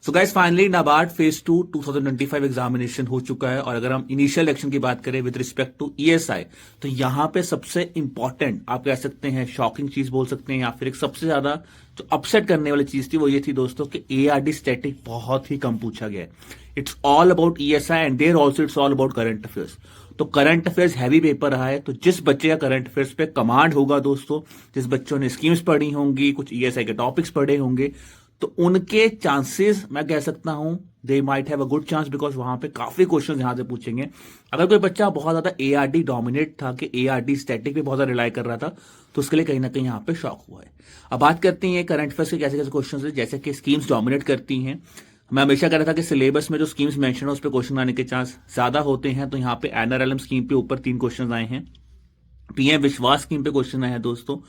So guys finally NABARD phase 2 2025 examination हो चुका है। और अगर हम इनिशियल एक्शन की बात करें विद रिस्पेक्ट टू ईएसआई, तो यहां पे सबसे इंपॉर्टेंट आप कह सकते हैं, शॉकिंग चीज बोल सकते हैं, या फिर एक सबसे ज्यादा जो अपसेट करने वाली चीज थी वो ये थी दोस्तों कि एआरडी स्टैटिक बहुत ही कम पूछा गया है। It's all about ESI and there also it's all about current affairs. तो करंट अफेयर्स हैवी पेपर रहा है। तो जिस बच्चे का करंट अफेयर्स पे कमांड होगा दोस्तों, जिस बच्चों ने स्कीम्स पढ़ी होंगी, कुछ ईएसआई के टॉपिक्स पढ़े होंगे, तो उनके चांसेस मैं कह सकता हूं they might have a good chance, because वहां पे काफी क्वेश्चन यहां से पूछेंगे। अगर कोई बच्चा बहुत ज्यादा एआरडी डोमिनेट था कि एआरडी स्टैटिक पे बहुत ज्यादा रिलाई कर रहा था, तो उसके लिए कहीं ना कहीं यहां पे शॉक हुआ है। अब बात करते हैं करंट अफेयर्स के कैसे कैसे क्वेश्चन है, जैसे कि स्कीम्स डोमिनेट करती हैं। मैं हमेशा कह रहा था कि सिलेबस में जो स्कीम्स मेंशन है उस पर क्वेश्चन आने के चांस ज्यादा होते हैं। तो यहाँ पे एनआरएलएम स्कीम पे ऊपर 3 क्वेश्चन आए हैं, पीएम विश्वास स्कीम पे क्वेश्चन आए हैं दोस्तों,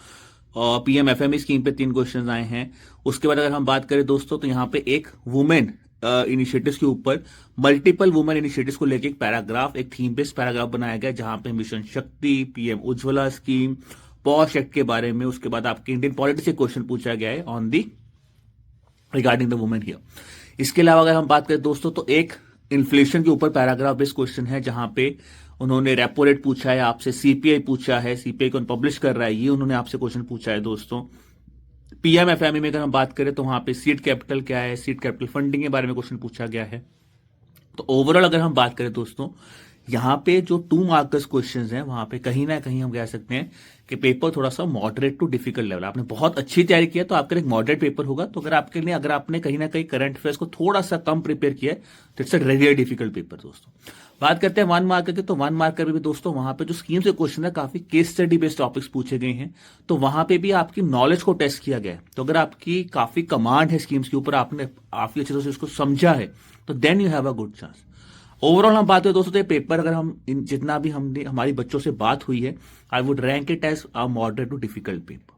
और पीएम एफएमई स्कीम पे 3 क्वेश्चन आए हैं। उसके बाद अगर हम बात करें दोस्तों, तो यहाँ पे एक वुमेन इनिशिएटिव्स के ऊपर मल्टीपल वुमेन इनिशिएटिव्स को लेकर एक पैराग्राफ, एक थीम बेस्ड पैराग्राफ बनाया गया, जहां पे मिशन शक्ति, PM Ujjwala scheme, posh act के बारे में, उसके बाद आपके इंडियन पॉलिटिक्स से क्वेश्चन पूछा गया है on the regarding the women here. इसके अलावा अगर हम बात करें दोस्तों, तो एक इन्फ्लेशन के ऊपर पैराग्राफ बेस्ड क्वेश्चन है, जहां पे उन्होंने रेपो रेट पूछा है आपसे, सीपीआई पूछा है, सीपीआई कौन पब्लिश कर रहा है ये उन्होंने आपसे क्वेश्चन पूछा है दोस्तों। पीएमएफएमई में अगर हम बात करें तो वहां पे सीड कैपिटल क्या है, सीड कैपिटल फंडिंग के बारे में क्वेश्चन पूछा गया है। तो ओवरऑल अगर हम बात करें दोस्तों, यहां पे जो 2 मार्कर्स क्वेश्चंस हैं, वहां पे कहीं ना कहीं हम कह सकते हैं कि पेपर थोड़ा सा मॉडरेट टू डिफिकल्ट लेवल। आपने बहुत अच्छी तैयारी किया तो आपके लिए एक मॉडरेट पेपर होगा। तो अगर आपके लिए, अगर आपने कहीं ना कहीं करंट अफेयर्स को थोड़ा सा कम प्रिपेयर किया है, तो it's a really difficult paper दोस्तों। बात करते हैं 1 मार्कर की, तो 1 मार्कर में भी दोस्तों वहां पे जो स्कीम से क्वेश्चन है, काफी केस स्टडी बेस्ड टॉपिक्स पूछे गए हैं। तो वहां पे भी आपकी नॉलेज को टेस्ट किया गया है। तो अगर आपकी काफी कमांड है स्कीम्स के ऊपर, आपने काफी अच्छे तरह से उसको समझा है, तो then you have a good chance. Overall हम बात करें दोस्तों, तो ये पेपर अगर हम जितना भी हमने हमारी बच्चों से बात हुई है, I would rank it as a moderate to difficult paper.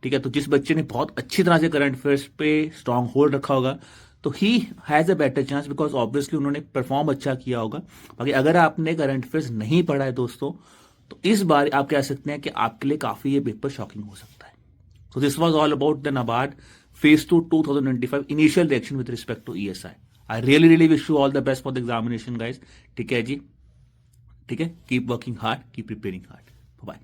ठीक है, तो जिस बच्चे ने बहुत अच्छी तरह से करंट अफेयर्स पे स्ट्रांग होल्ड रखा होगा, तो he has a better chance, because obviously उन्होंने परफॉर्म अच्छा किया होगा। बाकी अगर आपने करंट अफेयर्स नहीं पढ़ा है दोस्तों, तो इस बार आप कह सकते हैं कि आपके लिए काफी ये पेपर शॉकिंग हो सकता है। So this was all about the NABARD Phase 2 2025 initial reaction with respect to ESI. I really wish you all the best for the examination, guys. ठीक है जी, ठीक है, keep working hard, keep preparing hard. Bye bye.